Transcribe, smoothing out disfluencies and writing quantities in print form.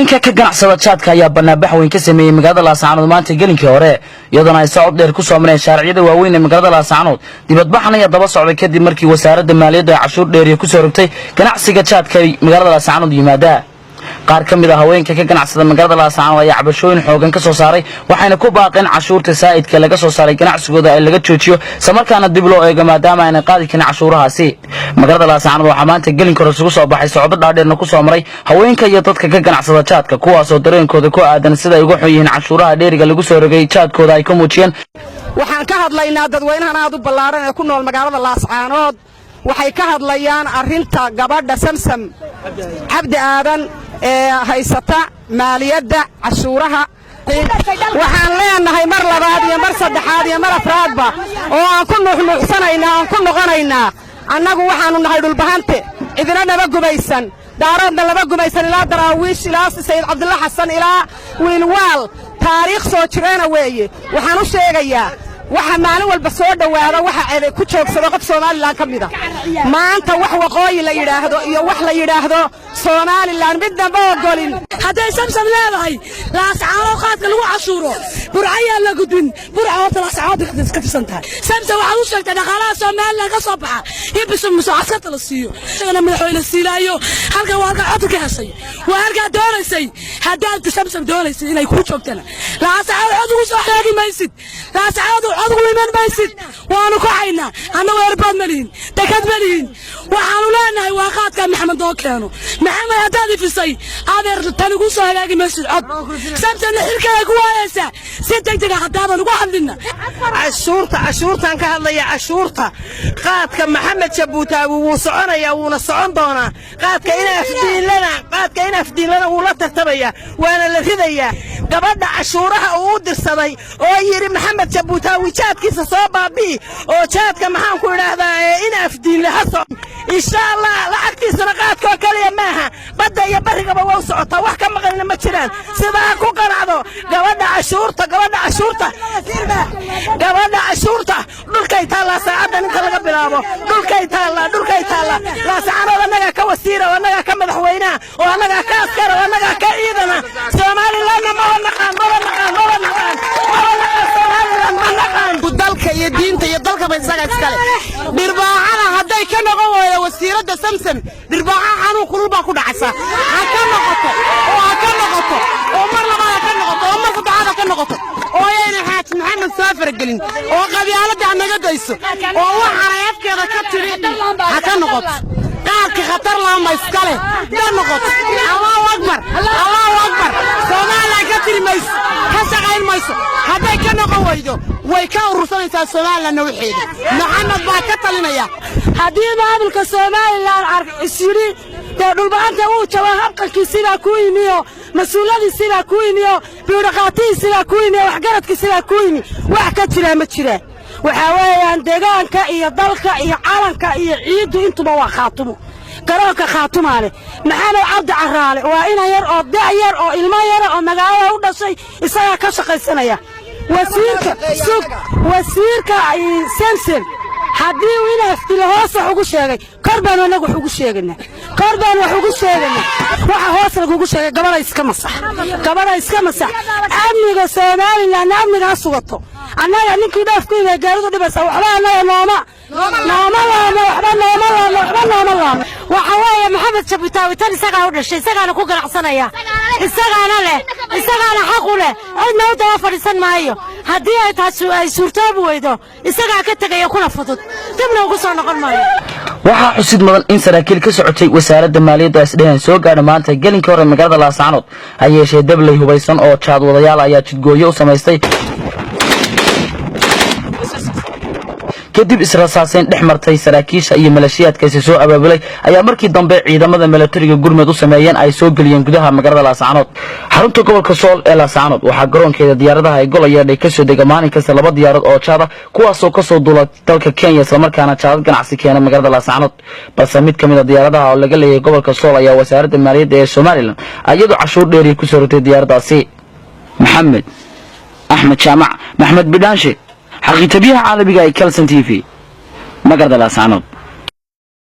haweenka ka ganacsada jaadka ayaa banaabax weyn ka sameeyay magaalada Laascaanood maanta gelinkii hore iyadoo ay socod dheer ku soo mareen shaariciyada waaweyn ee magaalada Laascaanood dibadbaxan ayaa daba socday kadib markii wasaaradda maaliyadda ay cashuur dheer ku soo rogtay ganacsiga jaadka ee magaalada Laascaanood yimaada qaar kamid ah haweenka ka ganacsada magaalada Laascaanood ayaa cabashooyin xoogan ka soo saaray waxayna ku baaqeen cashuurta saa'idka laga soo saaray ganacsigooda ay laga joojiyo samarkaana dib loo eego maadaama ay qaadi karaan cashuurahaasi magaalada Laascaanood waxa maanta gelin karo isugu soo baxay socod dhaadheerna ku soo maray haweenka iyo dadka ka ganacsada jaadka kuwaas oo dareenkooda ku aadan sida ay ugu xun yihiin cashuuraha dheeriga lagu soo rogay jaadkooda ay ka muujiyeen waxaan ka hadlaynaa dadweynahan aad u ballaaran ee ku nool magaalada Laascaanood waxay ka hadlayaan arinta gabadha Samsam Cabdi Aadan ee haysata maaliyadda cashuuraha waxaan leenahay mar labaad iyo mar saddexaad iyo mar afraadba oo aan ku nuuxnuuxsanaynaa aan ku noqonaynaa annagu waxaanu nahay dhulbahante idina naba gubaysan daaradna laba gubaysan ilaa daraawiish ilaa Sayid Cabdulla Xasan ilaa Wiilwaal taariikh soo jireena weeye waxaan u sheegayaa waxa maalin walba soo dhawaada waxa ay ku joogsado qof Soomaaliland kamida maanta wax waqooyi la yiraahdo iyo wax la yiraahdo Soomaaliland midna ma ogolin haday Samsam leedahay Laascaanood qaadka lagu cashuuro burcaya la gudbin burcada Laascaanood iska tirsantahay Samsam waxa uu sheegtay dhaqaalaha Soomaaliland ka soo baxa iyo bisu musuqaadka la siiyo shaqada madaxweyne Siilaayo halka waa ka codka heshay waa halka doonaysay haddii Samsam doonaysay inay ku joogtana Laascaanood ugu soo xaagi maysid Laascaanood عضو من بيسد وأنا كحينا أنا ويربان ملين تكاد ملين وحنو لنا وقعت كان محمد دوكانو محمد هدادي في الصي هذا تنقص هلاقي مسجد عض سبت الحركة كويسة ستة تجا حتى نقول لنا عشورته أنك هلا يا عشورته قاد كان محمد شبوتا وصعنا يا ونصعن دونا قاد كأنه أفدين لنا ولا تتبيا وأنا الذي قبضنا عشورها ودر صدي ويري محمد شبوتا وشاتكيس صوبا بي وشاتك محام كل هذا إن أفدين لحصل إن شاء الله لعكتي سنقاتك وكليا معها بدأ يبرق بوصعته وحكا مغلنا مجران سيداكو قرعضو قبضنا عشورته قبضنا عشورته دولكي تالا ساعدا انت لغا بلابو دولكي تالا لا سعانا ونقا كوسيرة ونقا كمدحوينا ونقا كاسكرة ونقا كعيدنا سومالي لنا ما ونقان dalka iyo diinta iyo dalka bay isaga iskale dhirbaaxana haday ka noqon wasiirada Samsam dhirbaaxa xanuun kulul baa ku dhacaysa ha ka noqoto oo mar labaad ka noqoto oo mar saddexaad ka noqoto oo ayna xaaj maxamed saafar gelin oo qabyaalada naga dayso oo waxaan afkeeda ka tiri ha ka noqoto qaarka khatar la ma iskale ka noqoto Allahu akbar Soomaaliya ka tiri mayso ka shaqayn mayso haday ka noqon waydo way ka urursanaysaa Soomaaliland waxeeda maxamed baa ka talinaya hadii maamulka Soomaaliland isiri dhulbaanta uu jawaa habqalkii sida ku yimiyo mas'uuliyadii sida ku yimiyo bureauqratii sida ku yimiyo waxgaradkii sida ku yimi wax ka jira ma jiraan waxa weeyaan deegaanka iyo dalka iyo calanka iyo ciidu intuba waa khaatumo garoonka khaatumaale maxamed cabdi caraale waa ina yar oo da'yar oo ilmo yar oo magaalada u dhashay isaga ka shaqaysanaya wasiirka Samsam haddii uu ina iftilo hoos ugu sheegay korbaan anagu ugu sheegnaa waxa hoos ugu sheegay gabadha iska masax amniga Soomaaliland amniga sugato annaga ninkii dhaafkooda gaaridu dhibaysa waxba annaga nooma waxa weeye maxamed Shabutaawi tan isaga u dhashay isagana ku ganacsanaya isagana xaq u leh cidna u daba fadhiisan maayo haddii ay taasi ay suurtoobi weydo isaga ka tagaya kuna fudud dibna ugu soo noqon maayo waxaa xusid mudan in saraakiil ka socotay wasaaradda maaliyadda isdheen soo gaadhay maanta gelinkii hore magaalada Laascaanood hayeeshee dablay hubaysan oo jaad wadayaal ayaa jidgooyo u samaystay kadib israasaaseen dhexmartay saraakiisha iyo maleeshiyaadka soo abaabulay ayaa markii dambe ciidamada militariga gurmad u sameeyeen ay soo galiyeen gudaha magaalada Laascaanood xarunta gobolka Sool ee Laascaanood waxa garoonkeeda diyaaradaha ay golayeen ka soo dega maalin kasta laba diyaarad oo jaada kuwaas oo ka soo duulay dalka Kenya isla markaana jaad ganacsi keenay magaalada Laascaanood balse mid kamid ah diyaaradaha oo laga leeyahay gobolka Sool ayaa wasaaradda maaliyadda ee Soomaaliland ayadu cashuur dheeri ku soo rogtay diyaaradaasi Maxamed Ahmed Jaamac Maxmed Bidaanshe حقيقة بيها عالمي جاي كالسن تي في ما قدر لا سعنود